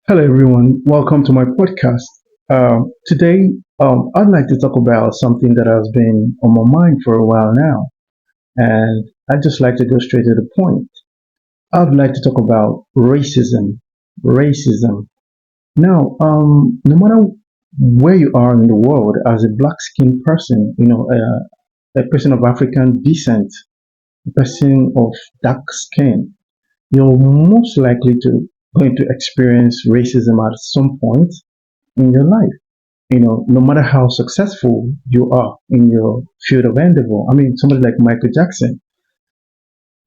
Hello, everyone. Welcome to my podcast. Today, I'd like to talk about something that has been on my mind for a while now, and I'd just like to go straight to the point. I'd like to talk about racism. Racism. Now, no matter where you are in the world, as a black-skinned person, a person of African descent, a person of dark skin, you're most likely to going to experience racism at some point in your life. No matter how successful you are in your field of endeavor. I mean, somebody like Michael Jackson.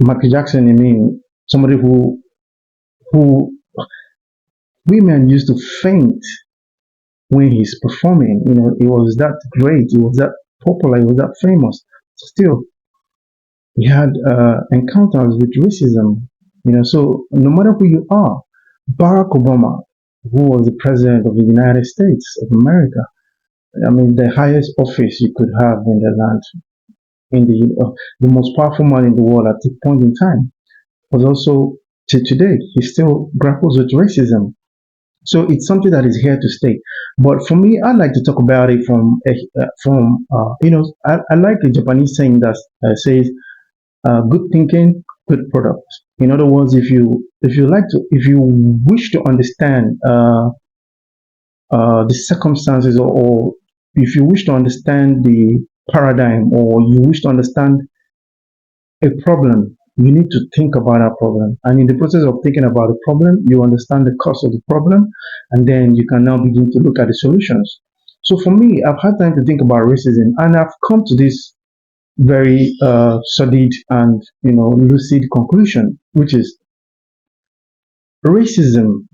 Michael Jackson, I mean, somebody who women used to faint when he's performing. He was that great, he was that popular, he was that famous. Still, he had encounters with racism. So no matter who you are, Barack Obama, who was the president of the United States of America, I mean, the highest office you could have in the land, the most powerful man in the world at the point in time, was also to today. He still grapples with racism. So it's something that is here to stay. But for me, I like to talk about it I like a Japanese saying that says, "Good thinking, good product." In other words, if you wish to understand the circumstances, or if you wish to understand the paradigm, or you wish to understand a problem, you need to think about that problem. And in the process of thinking about the problem, you understand the cause of the problem, and then you can now begin to look at the solutions. So for me, I've had time to think about racism, and I've come to this very solid and lucid conclusion, which is racism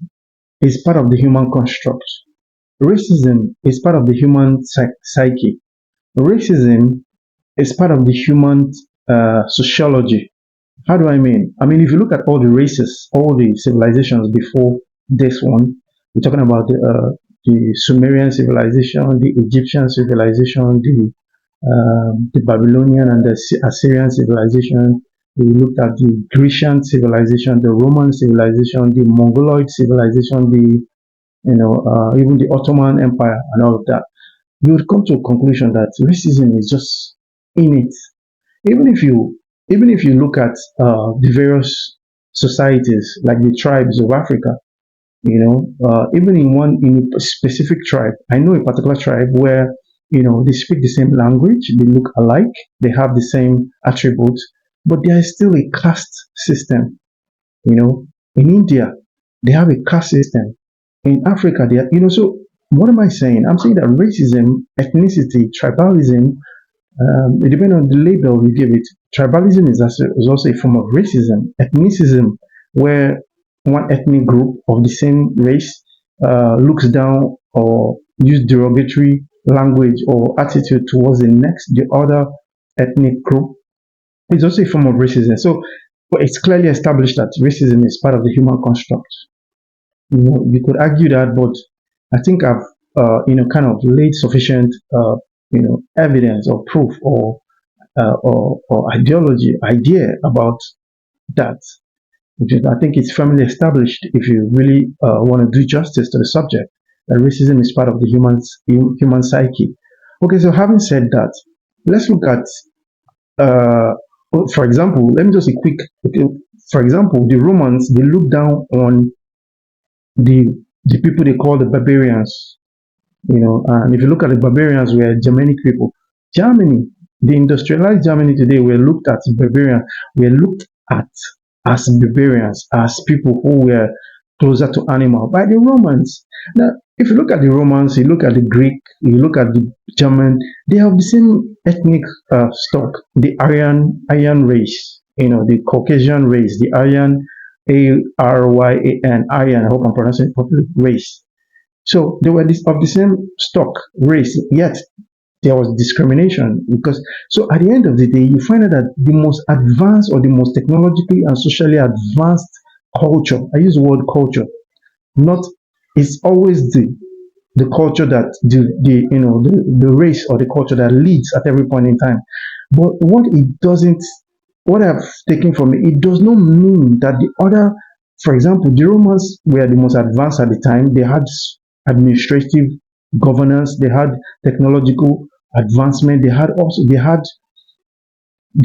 is part of the human construct. Racism is part of the human psyche. Racism is part of the human sociology. How do I mean? I mean, if you look at all the races, all the civilizations before this one, we're talking about the Sumerian civilization, the Egyptian civilization, the Babylonian and the Assyrian civilization. We looked at the Grecian civilization, the Roman civilization, the Mongoloid civilization, even the Ottoman Empire, and all of that. You would come to a conclusion that racism is just in it. Even if you even if you look at the various societies like the tribes of Africa, even in a specific tribe, I know a particular tribe where they speak the same language, they look alike, they have the same attributes, but there is still a caste system. You know, in India, they have a caste system. In Africa, they are, so what am I saying? I'm saying that racism, ethnicity, tribalism, it depends on the label you give it. Tribalism is also a form of racism. Ethnicism, where one ethnic group of the same race looks down or use derogatory language or attitude towards the other ethnic group, is also a form of racism. So, but it's clearly established that racism is part of the human construct. You could argue that, but I think I've kind of laid sufficient evidence or proof or idea about that. I think it's firmly established if you really want to do justice to the subject that racism is part of the human psyche. Okay, so having said that, let's look at, uh, for example, let me just a quick. Okay, for example, the Romans, they look down on the people they call the barbarians. And if you look at the barbarians, were Germanic people. Germany, the industrialized Germany today, were looked at barbarians, were looked at as barbarians, as people who were closer to animal by the Romans. Now, if you look at the Romans, you look at the Greek, you look at the German, they have the same ethnic stock, the Aryan race, the Caucasian race, the Aryan, Aryan, I hope I'm pronouncing it properly, race. So they were of the same stock, race, yet there was discrimination because so at the end of the day, you find out that the most advanced or the most technologically and socially advanced culture, I use the word culture, not it's always the culture that the race or the culture that leads at every point in time. But what I've taken from it, it does not mean that the other For example, the Romans were the most advanced at the time. They had administrative governance, they had technological advancement, they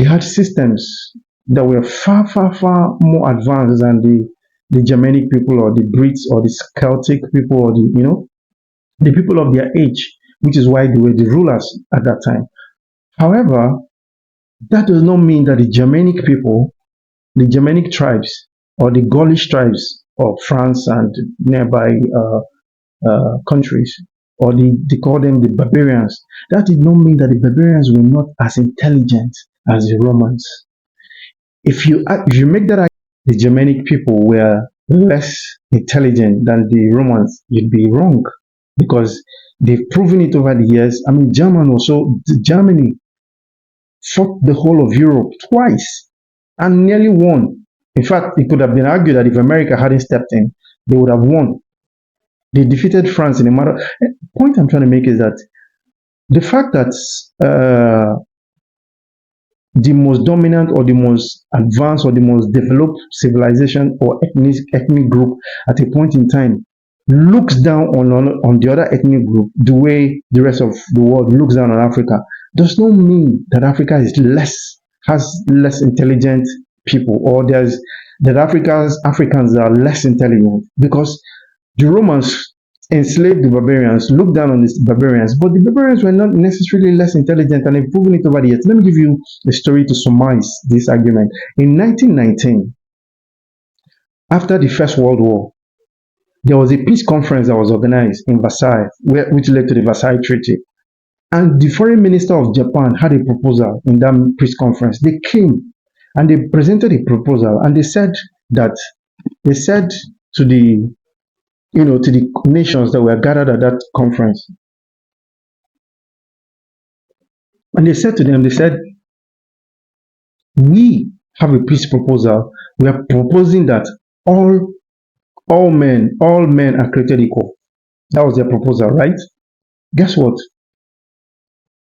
had systems that were far, far, far more advanced than the Germanic people or the Brits or the Celtic people or the people of their age, which is why they were the rulers at that time. However, that does not mean that the Germanic tribes, or the Gaulish tribes of France and nearby countries, or they call them the barbarians. That did not mean that the barbarians were not as intelligent as the Romans. If you make that the Germanic people were less intelligent than the Romans, you'd be wrong, because they've proven it over the years. I mean, Germany fought the whole of Europe twice and nearly won. In fact, it could have been argued that if America hadn't stepped in, they would have won. They defeated France in a matter. The point I'm trying to make is that the fact that the most dominant or the most advanced or the most developed civilization or ethnic group at a point in time looks down on the other ethnic group the way the rest of the world looks down on Africa does not mean that Africa has less intelligent people, or there's that Africans are less intelligent, because the Romans enslaved the barbarians, looked down on the barbarians, but the barbarians were not necessarily less intelligent, and they've proven it over the years. Let me give you a story to surmise this argument. In 1919, after the First World War, there was a peace conference that was organized in Versailles, which led to the Versailles Treaty. And the foreign minister of Japan had a proposal in that peace conference. They came and they presented a proposal, and that they said to the nations that were gathered at that conference, and they said, we have a peace proposal. We are proposing that all all men are created equal. That was their proposal, right? Guess what?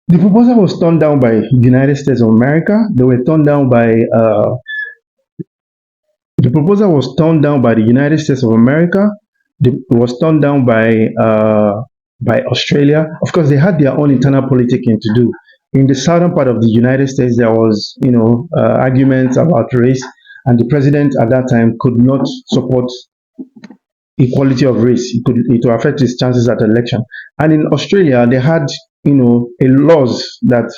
The proposal was turned down by United States of America. They were turned down by the proposal was turned down by the United States of America. It was turned down by Australia. Of course, they had their own internal politicking to do. In the southern part of the United States, there was arguments about race, and the president at that time could not support equality of race. It will affect his chances at election. And in Australia, they had a laws that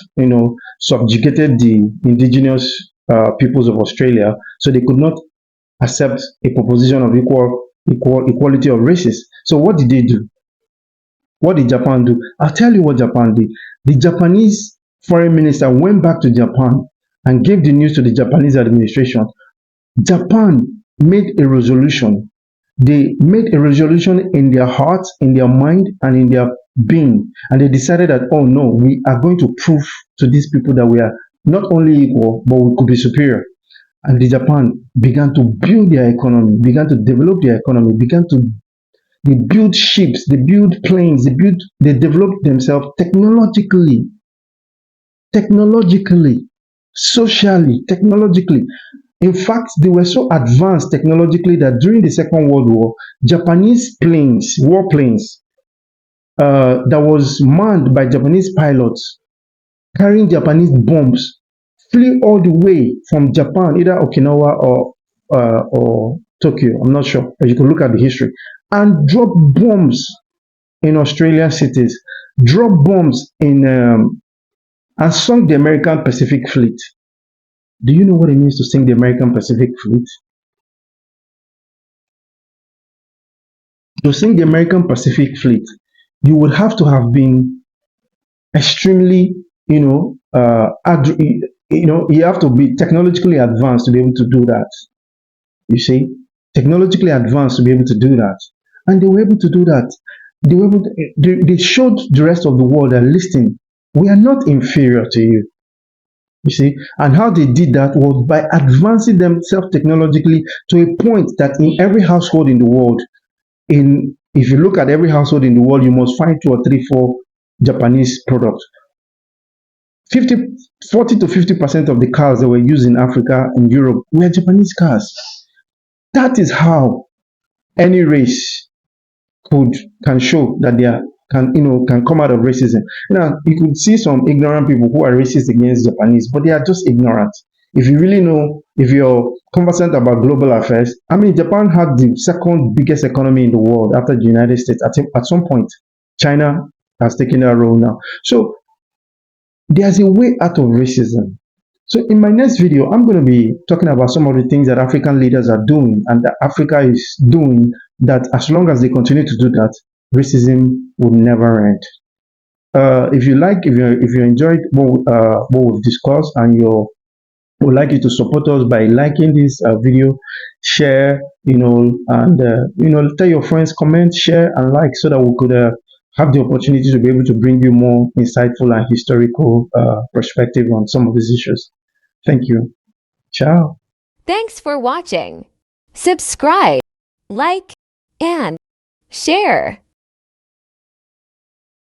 subjugated the indigenous peoples of Australia, so they could not accept a proposition of equality of races. So what did they do? What did Japan do? I'll tell you what Japan did. The Japanese foreign minister went back to Japan and gave the news to the Japanese administration. Japan made a resolution. They made a resolution in their hearts, in their mind, and in their being. And they decided that, oh no, we are going to prove to these people that we are not only equal, but we could be superior. And the Japan began to build their economy, began to develop their economy, they build ships, they build planes, they developed themselves technologically, socially, technologically. In fact, they were so advanced technologically that during the Second World War, Japanese planes, warplanes, that was manned by Japanese pilots carrying Japanese bombs, flew all the way from Japan, either Okinawa or Tokyo. I'm not sure, but you can look at the history, and drop bombs in Australian cities, drop bombs and sunk the American Pacific Fleet. Do you know what it means to sink the American Pacific Fleet? To sink the American Pacific Fleet, you would have to have been extremely, you have to be technologically advanced to be able to do that. You see, technologically advanced to be able to do that, and they were able to do that. They showed the rest of the world that, listen, we are not inferior to you. You see, and how they did that was by advancing themselves technologically to a point that in every household in the world, in if you look at every household in the world, you must find two or three, four Japanese products. 50, 40 to 50% of the cars that were used in Africa and Europe were Japanese cars. That is how any race could can show that they are can come out of racism. Now you could see some ignorant people who are racist against Japanese, but they are just ignorant. If you really know, if you're conversant about global affairs, I mean, Japan had the second biggest economy in the world after the United States. At some point, China has taken that role now. So there's a way out of racism. So in my next video, I'm going to be talking about some of the things that African leaders are doing and that Africa is doing, that as long as they continue to do that, racism will never end. If you enjoyed what we've discussed and you would like you to support us by liking this video, share, and tell your friends, comment, share, and like, so that we could have the opportunity to be able to bring you more insightful and historical perspective on some of these issues. Thank you. Ciao. Thanks for watching. Subscribe, like, and share.